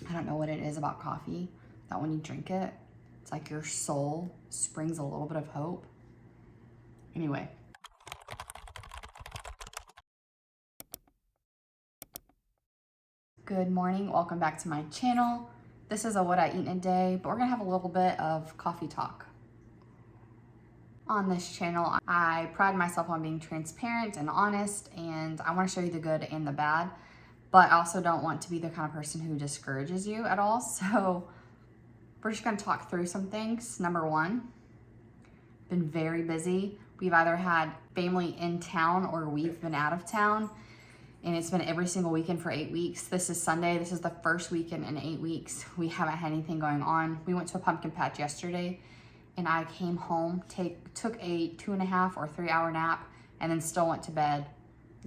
I don't know what it is about coffee that when you drink it, it's like your soul springs a little bit of hope. Anyway. Good morning, welcome back to my channel. This is a what I eat in a day, but we're gonna have a little bit of coffee talk. On this channel, I pride myself on being transparent and honest, and I wanna show you the good and the bad, but I also don't want to be the kind of person who discourages you at all. So we're just gonna talk through some things. Number one, been very busy. We've either had family in town or we've been out of town, and it's been every single weekend for 8 weeks. This is Sunday. This is the first weekend in 8 weeks. We haven't had anything going on. We went to a pumpkin patch yesterday, and I came home, took a 2.5 or 3 hour nap, and then still went to bed.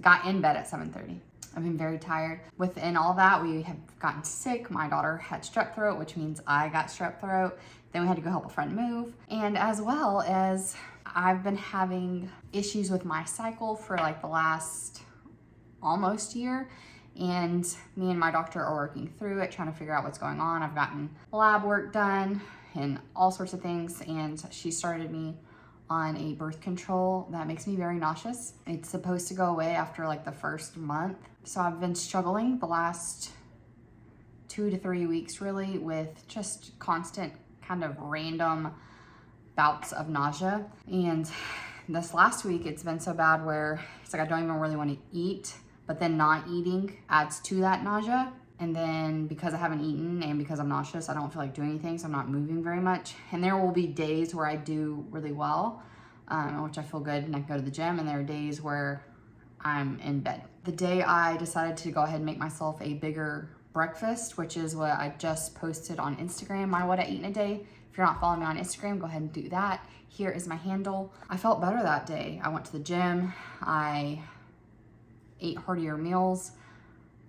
Got in bed at 7:30. I've been very tired. Within all that, we have gotten sick. My daughter had strep throat, which means I got strep throat. Then we had to go help a friend move. And as well as I've been having issues with my cycle for like the last almost year. And me and my doctor are working through it, trying to figure out what's going on. I've gotten lab work done and all sorts of things. And she started me on a birth control that makes me very nauseous. It's supposed to go away after like the first month. So I've been struggling the last 2 to 3 weeks really with just constant kind of random bouts of nausea. And this last week it's been so bad where it's like I don't even really want to eat, but then not eating adds to that nausea. And then because I haven't eaten and because I'm nauseous, I don't feel like doing anything, so I'm not moving very much. And there will be days where I do really well, which I feel good and I can go to the gym, and there are days where I'm in bed. The day I decided to go ahead and make myself a bigger breakfast, which is what I just posted on Instagram, my what I eat in a day. If you're not following me on Instagram, go ahead and do that. Here is my handle. I felt better that day. I went to the gym, I ate heartier meals,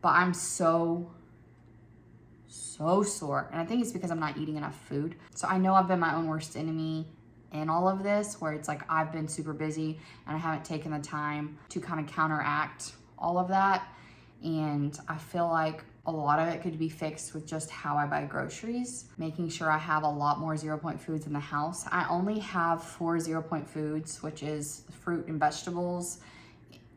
but I'm so sore. And I think it's because I'm not eating enough food. So I know I've been my own worst enemy in all of this, where it's like I've been super busy and I haven't taken the time to kind of counteract all of that. And I feel like a lot of it could be fixed with just how I buy groceries, making sure I have a lot more 0 point foods in the house. I only have 4 0 point foods, which is fruit and vegetables,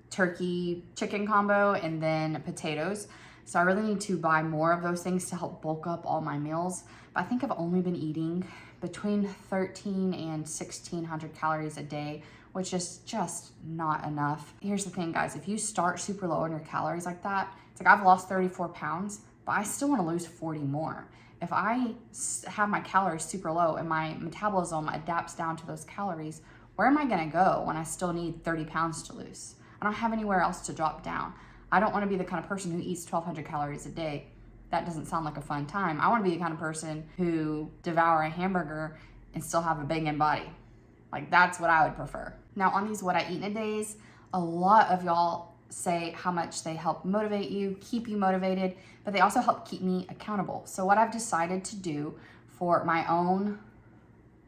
turkey, chicken combo, and then potatoes. So I really need to buy more of those things to help bulk up all my meals. But I think I've only been eating between 13 and 1600 calories a day, which is just not enough. Here's the thing, guys, if you start super low on your calories like that, it's like I've lost 34 pounds, but I still wanna lose 40 more. If I have my calories super low and my metabolism adapts down to those calories, where am I gonna go when I still need 30 pounds to lose? I don't have anywhere else to drop down. I don't wanna be the kind of person who eats 1200 calories a day. That doesn't sound like a fun time. I wanna be the kind of person who devour a hamburger and still have a banging body. Like, that's what I would prefer. Now, on these what I eat in a days, a lot of y'all say how much they help motivate you, keep you motivated, but they also help keep me accountable. So what I've decided to do for my own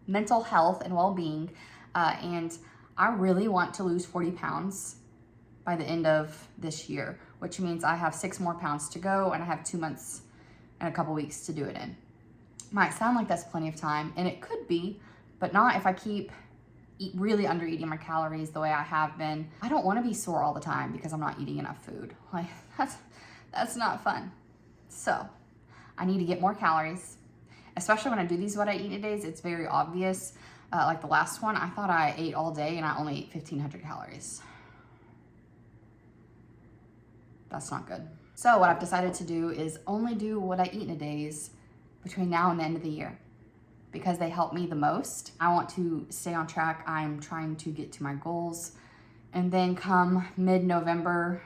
mental health and well-being, and I really want to lose 40 pounds by the end of this year, which means I have 6 more pounds to go and I have 2 months and a couple weeks to do it in. Might sound like that's plenty of time, and it could be, but not if I keep really under eating my calories the way I have been. I don't want to be sore all the time because I'm not eating enough food. Like, that's not fun. So I need to get more calories, especially when I do these what I eat in a days. It's very obvious. Like the last one, I thought I ate all day and I only ate 1500 calories. That's not good. So what I've decided to do is only do what I eat in a days between now and the end of the year, because they help me the most. I want to stay on track. I'm trying to get to my goals. And then come mid-November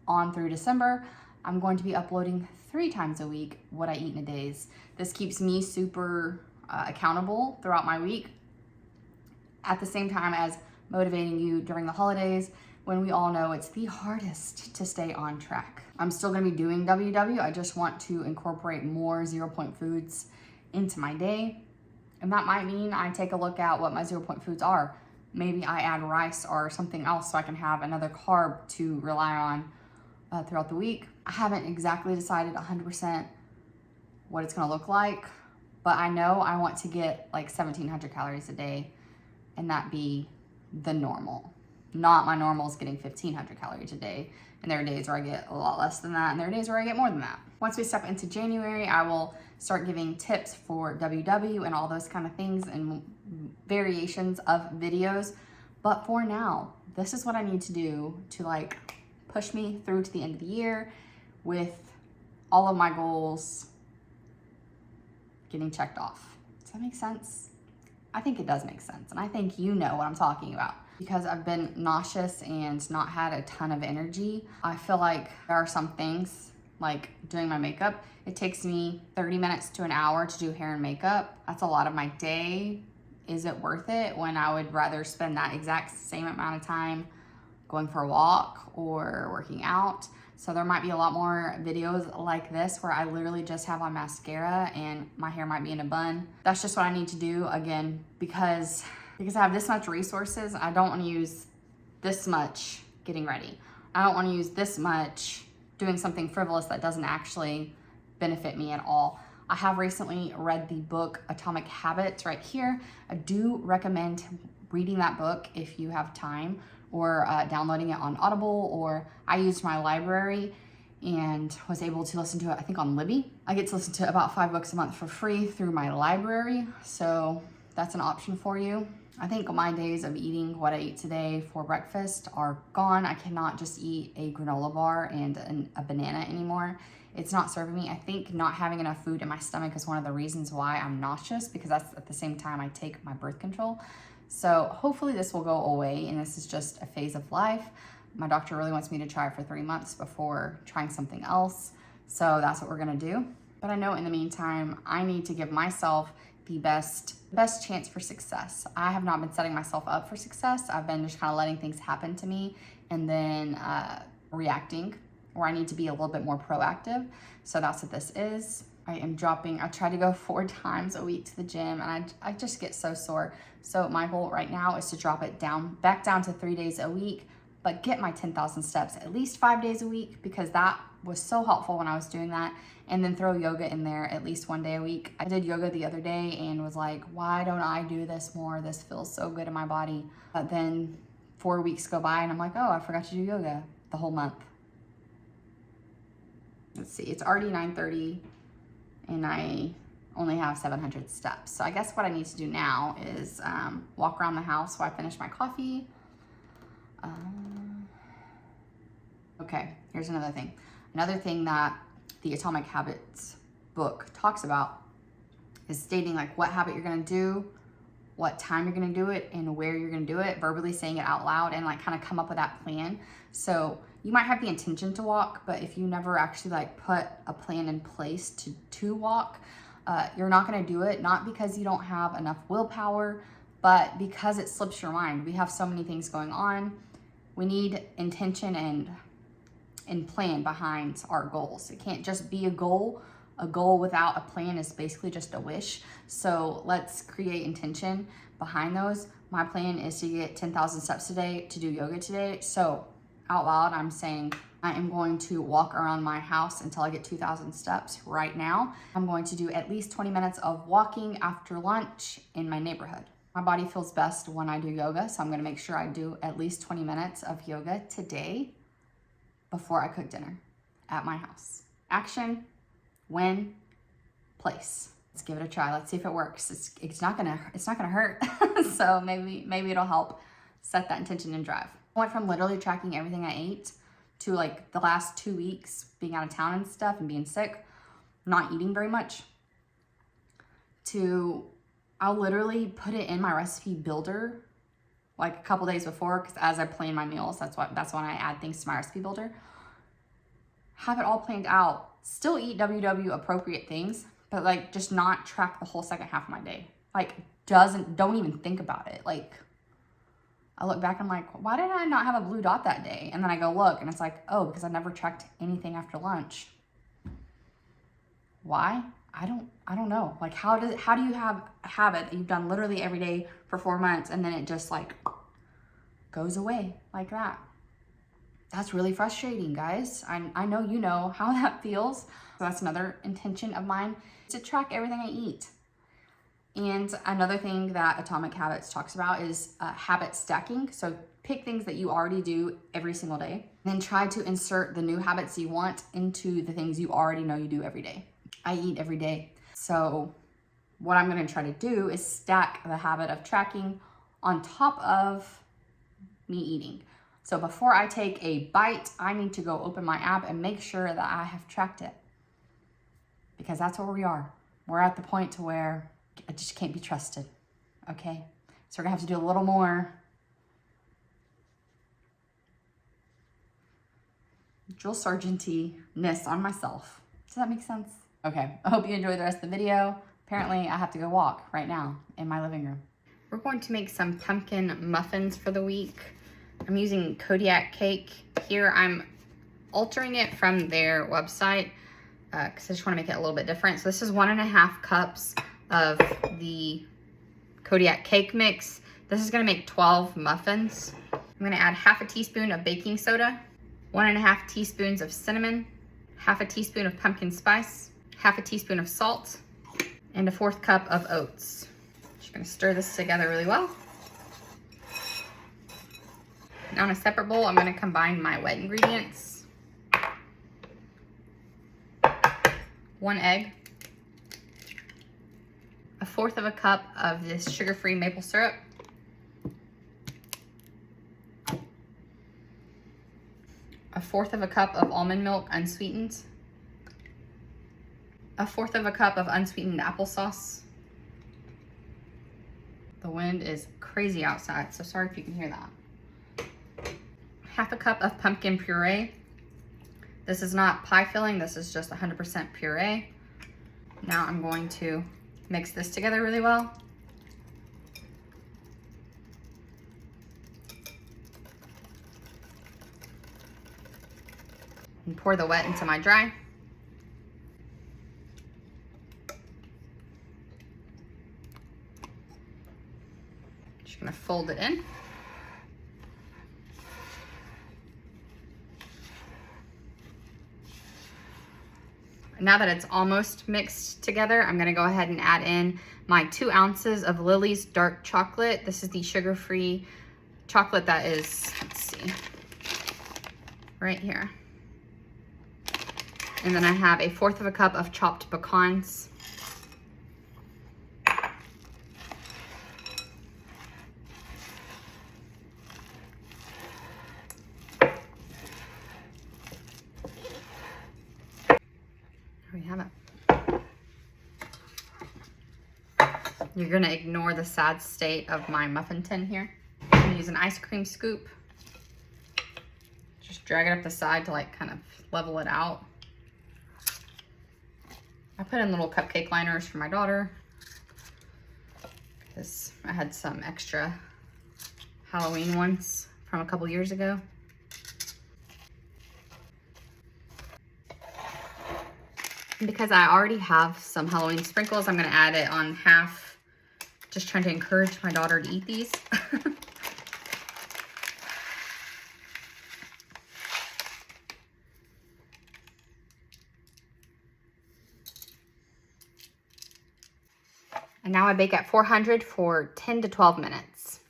on through December, I'm going to be uploading 3 times a week what I eat in a days. This keeps me super accountable throughout my week, at the same time as motivating you during the holidays, when we all know it's the hardest to stay on track. I'm still gonna be doing WW. I just want to incorporate more 0 point foods into my day. And that might mean I take a look at what my 0 point foods are. Maybe I add rice or something else so I can have another carb to rely on throughout the week. I haven't exactly decided 100% what it's gonna look like, but I know I want to get like 1,700 calories a day, and that be the normal. Not my normal is getting 1,500 calories a day. And there are days where I get a lot less than that, and there are days where I get more than that. Once we step into January, I will start giving tips for WW and all those kind of things and variations of videos. But for now, this is what I need to do to like push me through to the end of the year with all of my goals getting checked off. Does that make sense? I think it does make sense. And I think you know what I'm talking about. Because I've been nauseous and not had a ton of energy, I feel like there are some things, like doing my makeup. It takes me 30 minutes to an hour to do hair and makeup. That's a lot of my day. Is it worth it when I would rather spend that exact same amount of time going for a walk or working out? So there might be a lot more videos like this where I literally just have on mascara and my hair might be in a bun. That's just what I need to do, again, because I have this much resources. I don't want to use this much getting ready. I don't want to use this much doing something frivolous that doesn't actually benefit me at all. I have recently read the book Atomic Habits right here. I do recommend reading that book if you have time, or downloading it on Audible, or I used my library and was able to listen to it, I think, on Libby. I get to listen to about 5 books a month for free through my library, so that's an option for you. I think my days of eating what I ate today for breakfast are gone. I cannot just eat a granola bar and a banana anymore. It's not serving me. I think not having enough food in my stomach is one of the reasons why I'm nauseous, because that's at the same time I take my birth control. So hopefully this will go away and this is just a phase of life. My doctor really wants me to try it for 3 months before trying something else. So that's what we're gonna do. But I know in the meantime, I need to give myself the best chance for success. I have not been setting myself up for success. I've been just kind of letting things happen to me and then reacting, where I need to be a little bit more proactive. So that's what this is. I try to go 4 times a week to the gym, and I just get so sore. So my goal right now is to drop it back down to 3 days a week, but get my 10,000 steps at least 5 days a week, because that was so helpful when I was doing that. And then throw yoga in there at least 1 day a week. I did yoga the other day and was like, why don't I do this more? This feels so good in my body. But then 4 weeks go by and I'm like, oh, I forgot to do yoga the whole month. Let's see, it's already 9:30 and I only have 700 steps. So I guess what I need to do now is walk around the house while I finish my coffee. Okay, here's another thing. Another thing that the Atomic Habits book talks about is stating like what habit you're gonna do, what time you're gonna do it, and where you're gonna do it, verbally saying it out loud, and like kind of come up with that plan. So you might have the intention to walk, but if you never actually like put a plan in place to walk, you're not gonna do it, not because you don't have enough willpower, but because it slips your mind. We have so many things going on. We need intention and plan behind our goals. It can't just be a goal. A goal without a plan is basically just a wish. So let's create intention behind those. My plan is to get 10,000 steps today, to do yoga today. So out loud, I'm saying I am going to walk around my house until I get 2,000 steps right now. I'm going to do at least 20 minutes of walking after lunch in my neighborhood. My body feels best when I do yoga, so I'm gonna make sure I do at least 20 minutes of yoga today before I cook dinner at my house. Action, when, place. Let's give it a try. Let's see if it works. It's not gonna hurt. So maybe it'll help set that intention and drive. I went from literally tracking everything I ate to like the last 2 weeks being out of town and stuff and being sick, not eating very much, to I'll literally put it in my recipe builder like a couple days before, because as I plan my meals, that's when I add things to my recipe builder. Have it all planned out. Still eat WW appropriate things, but like just not track the whole second half of my day. Like don't even think about it. Like I look back and I'm like, why did I not have a blue dot that day? And then I go look and it's like, oh, because I never tracked anything after lunch. Why? I don't know. Like how do you have a habit that you've done literally every day for 4 months and then it just like goes away like that? That's really frustrating, guys. I know you know how that feels. So that's another intention of mine, to track everything I eat. And another thing that Atomic Habits talks about is habit stacking. So pick things that you already do every single day, then try to insert the new habits you want into the things you already know you do every day. I eat every day. So what I'm gonna try to do is stack the habit of tracking on top of me eating. So before I take a bite, I need to go open my app and make sure that I have tracked it. Because that's where we are. We're at the point to where I just can't be trusted, okay? So we're gonna have to do a little more drill sergeant-ness on myself. Does that make sense? Okay, I hope you enjoyed the rest of the video. Apparently I have to go walk right now in my living room. We're going to make some pumpkin muffins for the week. I'm using Kodiak Cake. Here I'm altering it from their website because I just want to make it a little bit different. So this is 1.5 cups of the Kodiak cake mix. This is gonna make 12 muffins. I'm gonna add 1/2 teaspoon of baking soda, 1.5 teaspoons of cinnamon, 1/2 teaspoon of pumpkin spice, 1/2 teaspoon of salt, and 1/4 cup of oats. Just gonna stir this together really well. Now in a separate bowl, I'm gonna combine my wet ingredients. 1 egg, 1/4 cup of this sugar-free maple syrup, 1/4 cup of almond milk unsweetened, 1/4 cup of unsweetened applesauce. The wind is crazy outside, so sorry if you can hear that. 1/2 cup of pumpkin puree. This is not pie filling, this is just 100% puree. Now I'm going to mix this together really well. And pour the wet into my dry. Just gonna fold it in. Now that it's almost mixed together, I'm gonna go ahead and add in my 2 ounces of Lily's dark chocolate. This is the sugar-free chocolate that is, let's see, right here. And then I have 1/4 cup of chopped pecans. We have it. You're gonna ignore the sad state of my muffin tin here. I'm gonna use an ice cream scoop. Just drag it up the side to like kind of level it out. I put in little cupcake liners for my daughter because I had some extra Halloween ones from a couple years ago. And because I already have some Halloween sprinkles, I'm gonna add it on half, just trying to encourage my daughter to eat these. And now I bake at 400 for 10 to 12 minutes.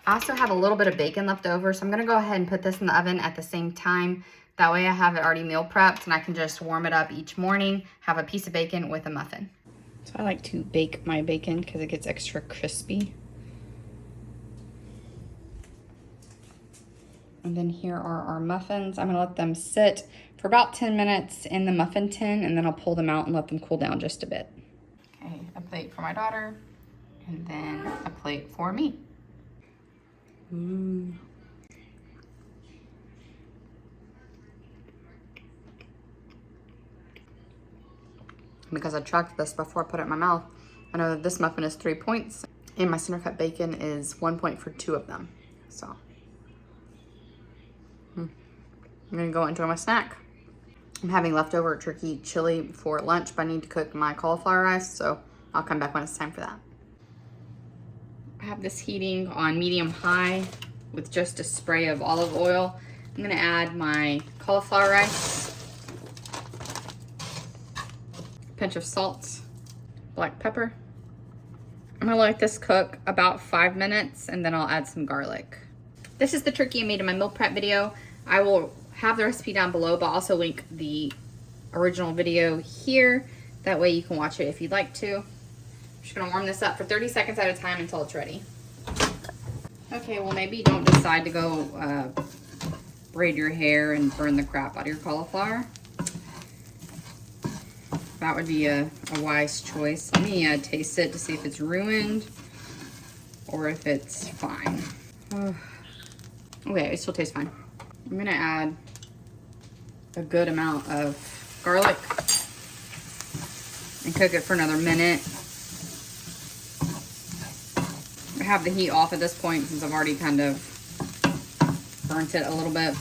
I also have a little bit of bacon left over, so I'm gonna go ahead and put this in the oven at the same time. That way I have it already meal prepped and I can just warm it up each morning, have a piece of bacon with a muffin. So I like to bake my bacon because it gets extra crispy. And then here are our muffins. I'm gonna let them sit for about 10 minutes in the muffin tin, and then I'll pull them out and let them cool down just a bit. Okay, a plate for my daughter, and then a plate for me. Because I tracked this before I put it in my mouth, I know that this muffin is 3 points, and my center cut bacon is 1 point for 2 of them. So, I'm gonna go enjoy my snack. I'm having leftover turkey chili for lunch, but I need to cook my cauliflower rice, so I'll come back when it's time for that. I have this heating on medium high with just a spray of olive oil. I'm gonna add my cauliflower rice. pinch of salt, black pepper. I'm gonna let this cook about 5 minutes and then I'll add some garlic. This is the turkey I made in my meal prep video. I will have the recipe down below, but I'll also link the original video here. That way you can watch it if you'd like to. I'm just gonna warm this up for 30 seconds at a time until it's ready. Okay, well maybe don't decide to go braid your hair and burn the crap out of your cauliflower. That would be a wise choice. Let me taste it to see if it's ruined or if it's fine. Okay, it still tastes fine. I'm gonna add a good amount of garlic and cook it for another minute. I have the heat off at this point since I've already kind of burnt it a little bit.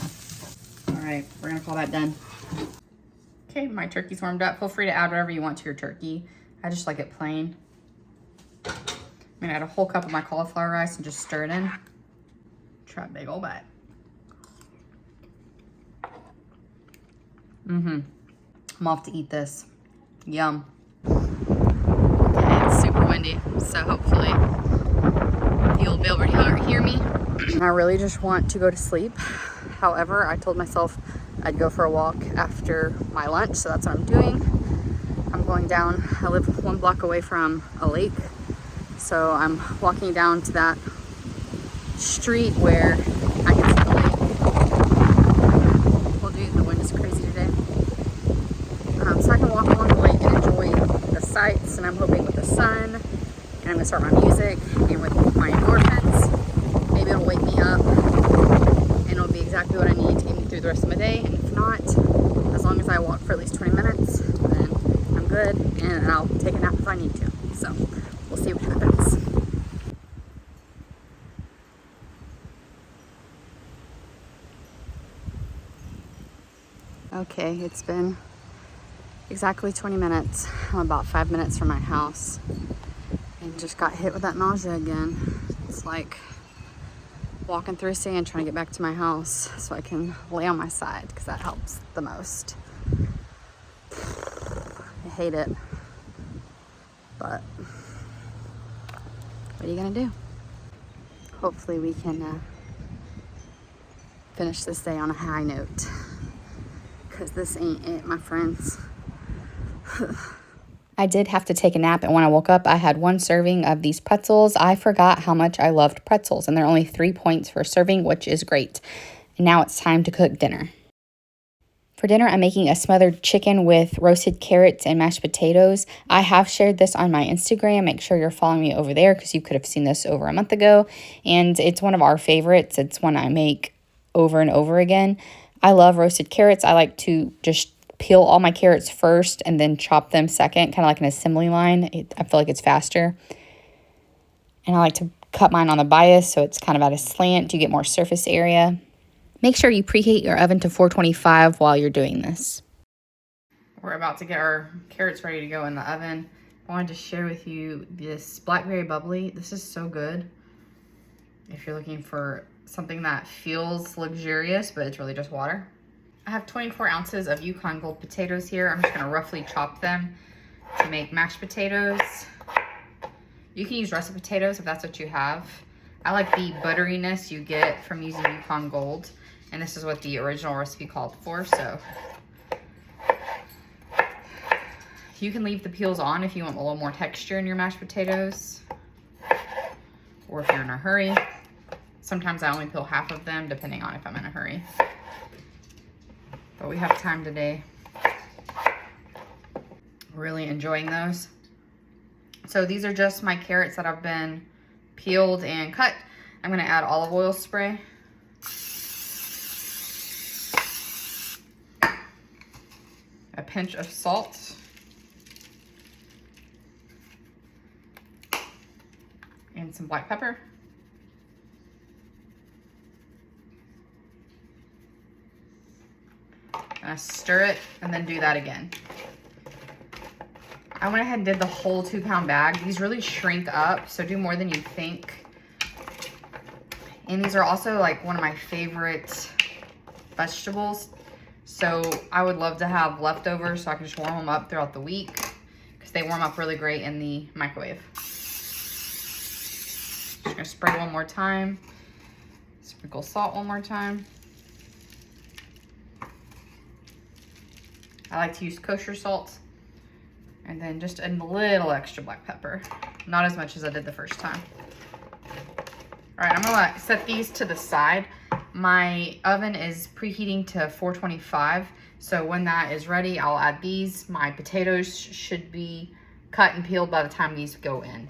All right, we're gonna call that done. Okay, my turkey's warmed up. Feel free to add whatever you want to your turkey. I just like it plain. I'm gonna add a whole cup of my cauliflower rice and just stir it in. Try a big old bite. I'm off to eat this. Yum. Okay, it's super windy, so hopefully you'll be able to hear me. I really just want to go to sleep. However, I told myself I'd go for a walk after my lunch, so that's what I'm doing. I'm going down. I live 1 block away from a lake, so I'm walking down to that street where I can see the lake. Well, dude, the wind is crazy today. So I can walk along the lake and enjoy the sights, and I'm hoping with the sun, and I'm gonna start my music, and with my endorphins, maybe it'll wake me up, and it'll be exactly what I need to get me through the rest of my day. And if not, as long as I walk for at least 20 minutes, then I'm good, and I'll take a nap if I need to. So we'll see what happens. Okay, it's been exactly 20 minutes. I'm about 5 minutes from my house and just got hit with that nausea again. It's like walking through sand trying to get back to my house so I can lay on my side, because that helps the most. I hate it, but what are you gonna do? Hopefully we can finish this day on a high note, because this ain't it, my friends. I did have to take a nap, and when I woke up, I had 1 serving of these pretzels. I forgot how much I loved pretzels, and they're only 3 points for a serving, which is great. And now it's time to cook dinner. For dinner, I'm making a smothered chicken with roasted carrots and mashed potatoes. I have shared this on my Instagram. Make sure you're following me over there, because you could have seen this over a month ago. And it's one of our favorites. It's one I make over and over again. I love roasted carrots. I like to just peel all my carrots first and then chop them second, kind of like an assembly line. I feel like it's faster. And I like to cut mine on the bias, so it's kind of at a slant. You get more surface area. Make sure you preheat your oven to 425 while you're doing this. We're about to get our carrots ready to go in the oven. I wanted to share with you this blackberry bubbly. This is so good if you're looking for something that feels luxurious, but it's really just water. I have 24 ounces of Yukon Gold potatoes here. I'm just gonna roughly chop them to make mashed potatoes. You can use russet potatoes if that's what you have. I like the butteriness you get from using Yukon Gold, and this is what the original recipe called for, so. You can leave the peels on if you want a little more texture in your mashed potatoes, or if you're in a hurry. Sometimes I only peel half of them, depending on if I'm in a hurry. But we have time today. Really enjoying those. So these are just my carrots that have been peeled and cut. I'm gonna add olive oil spray. A pinch of salt. And some black pepper. I stir it and then do that again. I went ahead and did the whole 2-pound bag. These really shrink up, so do more than you think. And these are also like one of my favorite vegetables. So I would love to have leftovers so I can just warm them up throughout the week. because they warm up really great in the microwave. Just gonna spray one more time. Sprinkle salt one more time. I like to use kosher salt. And then just a little extra black pepper. Not as much as I did the first time. All right, I'm gonna set these to the side. My oven is preheating to 425. So when that is ready, I'll add these. My potatoes should be cut and peeled by the time these go in.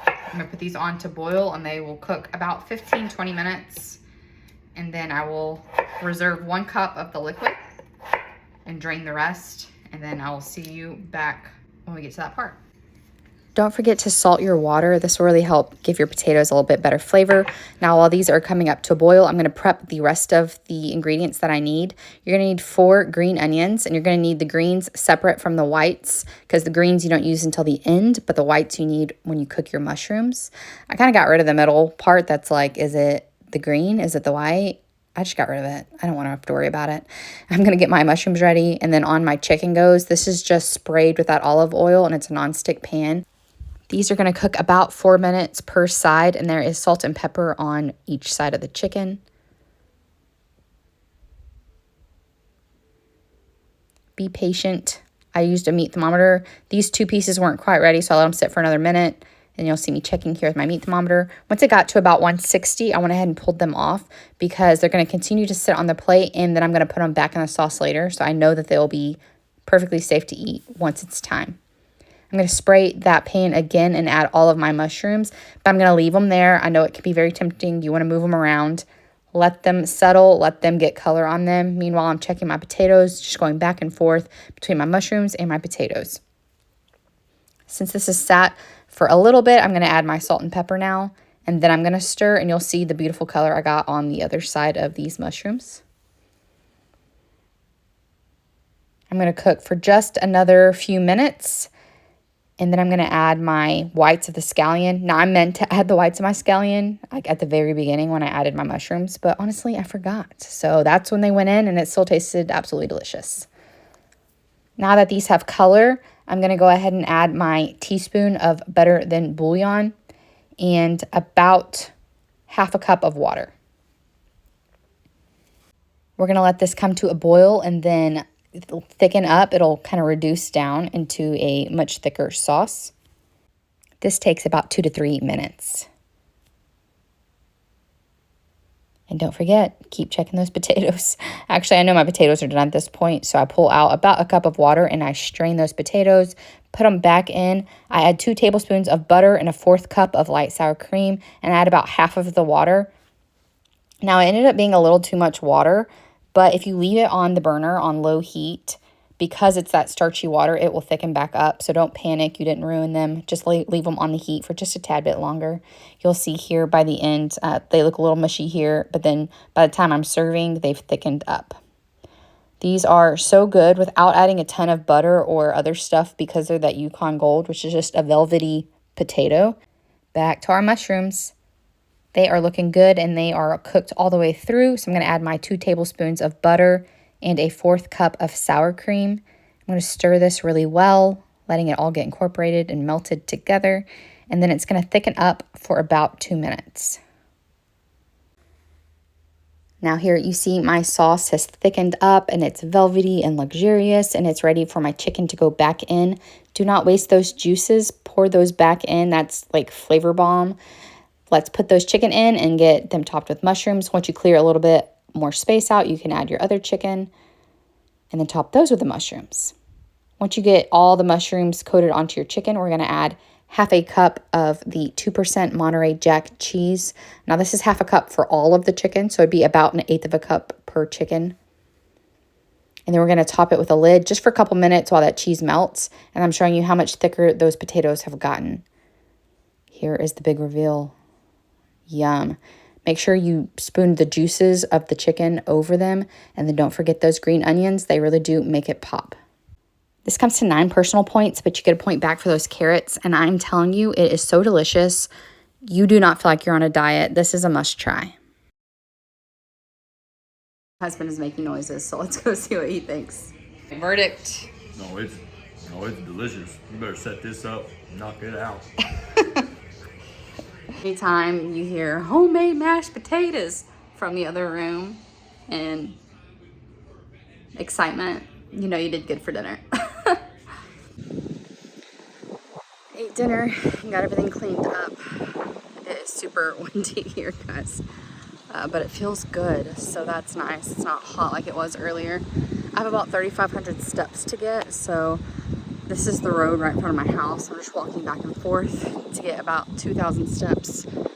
I'm gonna put these on to boil and they will cook about 15-20 minutes. And then I will reserve 1 cup of the liquid and drain the rest. And then I will see you back when we get to that part. Don't forget to salt your water. This will really help give your potatoes a little bit better flavor. Now, while these are coming up to a boil, I'm gonna prep the rest of the ingredients that I need. You're gonna need 4 green onions, and you're gonna need the greens separate from the whites, because the greens you don't use until the end, but the whites you need when you cook your mushrooms. I kind of got rid of the middle part that's like, is it the green? Is it the white? I just got rid of it. I don't want to have to worry about it. I'm going to get my mushrooms ready, and then on my chicken goes. This is just sprayed with that olive oil, and it's a nonstick pan. These are going to cook about 4 minutes per side, and there is salt and pepper on each side of the chicken. Be patient. I used a meat thermometer. These 2 pieces weren't quite ready, so I let them sit for another minute, and you'll see me checking here with my meat thermometer. Once it got to about 160, I went ahead and pulled them off because they're going to continue to sit on the plate, and then I'm going to put them back in the sauce later, so I know that they'll be perfectly safe to eat once it's time. I'm going to spray that pan again and add all of my mushrooms, but I'm going to leave them there. I know it can be very tempting. You want to move them around, let them settle, let them get color on them. Meanwhile, I'm checking my potatoes, just going back and forth between my mushrooms and my potatoes. Since this is sat for a little bit, I'm going to add my salt and pepper now, and then I'm going to stir, and you'll see the beautiful color I got on the other side of these mushrooms. I'm going to cook for just another few minutes. And then I'm going to add my whites of the scallion. Now, I meant to add the whites of my scallion like at the very beginning when I added my mushrooms, but honestly, I forgot. So that's when they went in, and it still tasted absolutely delicious. Now that these have color, I'm going to go ahead and add my teaspoon of better than bouillon and about half a cup of water. We're going to let this come to a boil, and then it'll thicken up. It'll kind of reduce down into a much thicker sauce. This takes about 2 to 3 minutes. And don't forget, keep checking those potatoes. Actually, I know my potatoes are done at this point, so I pull out about a cup of water and I strain those potatoes, put them back in. I add 2 tablespoons of butter and a 1/4 cup of light sour cream, and I add about half of the water. Now, it ended up being a little too much water, but if you leave it on the burner on low heat, because it's that starchy water, it will thicken back up. So don't panic, you didn't ruin them. Just leave them on the heat for just a tad bit longer. You'll see here by the end, they look a little mushy here, but then by the time I'm serving, they've thickened up. These are so good without adding a ton of butter or other stuff because they're that Yukon Gold, which is just a velvety potato. Back to our mushrooms. They are looking good and they are cooked all the way through. So I'm going to add my 2 tablespoons of butter and a 1/4 cup of sour cream. I'm going to stir this really well, letting it all get incorporated and melted together. And then it's going to thicken up for about 2 minutes. Now here you see my sauce has thickened up and it's velvety and luxurious, and it's ready for my chicken to go back in. Do not waste those juices. Pour those back in. That's like flavor bomb. Let's put those chicken in and get them topped with mushrooms. Once you clear a little bit more space out, you can add your other chicken and then top those with the mushrooms. Once you get all the mushrooms coated onto your chicken, we're going to add half a cup of the 2% Monterey Jack cheese. Now this is half a cup for all of the chicken, so it'd be about 1/8 of a cup per chicken. And then we're going to top it with a lid just for a couple minutes while that cheese melts. And I'm showing you how much thicker those potatoes have gotten. Here is the big reveal. Yum. Make sure you spoon the juices of the chicken over them. And then don't forget those green onions. They really do make it pop. This comes to 9 personal points, but you get a point back for those carrots. And I'm telling you, it is so delicious. You do not feel like you're on a diet. This is a must try. My husband is making noises, so let's go see what he thinks. Verdict. No, it's Oh, it's delicious. You better set this up and knock it out. Anytime you hear homemade mashed potatoes from the other room and excitement, you know you did good for dinner. Ate dinner and got everything cleaned up. It is super windy here, guys. But it feels good, so that's nice. It's not hot like it was earlier. I have about 3,500 steps to get, so this is the road right in front of my house. I'm just walking back and forth to get about 2,000 steps. Then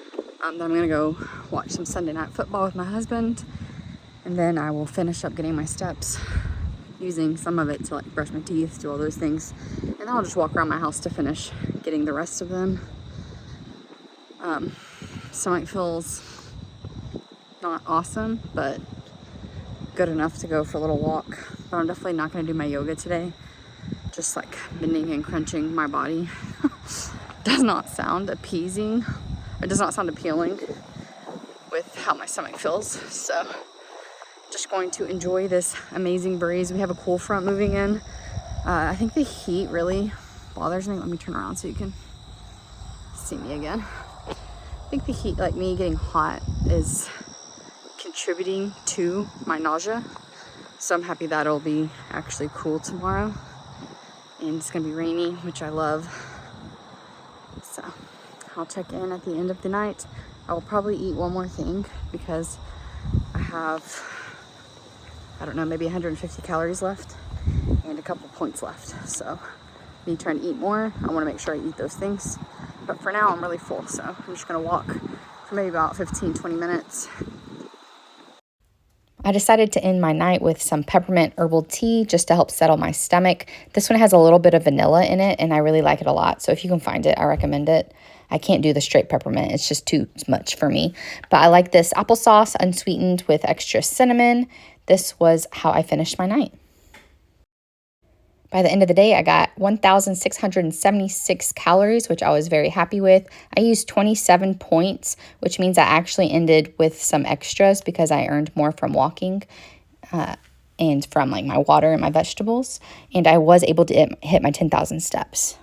I'm gonna go watch some Sunday night football with my husband, and then I will finish up getting my steps, using some of it to like brush my teeth, do all those things, and then I'll just walk around my house to finish getting the rest of them. Stomach feels not awesome, but good enough to go for a little walk. But I'm definitely not gonna do my yoga today. Just like bending and crunching my body does not sound appeasing. It does not sound appealing with how my stomach feels. So just going to enjoy this amazing breeze. We have a cool front moving in. I think the heat really bothers me. Let me turn around so you can see me again. I think the heat, like me getting hot, is contributing to my nausea. So I'm happy that it'll be actually cool tomorrow. And it's gonna be rainy, which I love. So I'll check in at the end of the night. I will probably eat one more thing because I have, I don't know, maybe 150 calories left and a couple points left. So me trying to eat more, I wanna make sure I eat those things. But for now, I'm really full, so I'm just gonna walk for maybe about 15-20 minutes. I decided to end my night with some peppermint herbal tea just to help settle my stomach. This one has a little bit of vanilla in it, and I really like it a lot. So if you can find it, I recommend it. I can't do the straight peppermint. It's just too much for me. But I like this applesauce, unsweetened with extra cinnamon. This was how I finished my night. By the end of the day, I got 1,676 calories, which I was very happy with. I used 27 points, which means I actually ended with some extras because I earned more from walking and from like my water and my vegetables. And I was able to hit my 10,000 steps.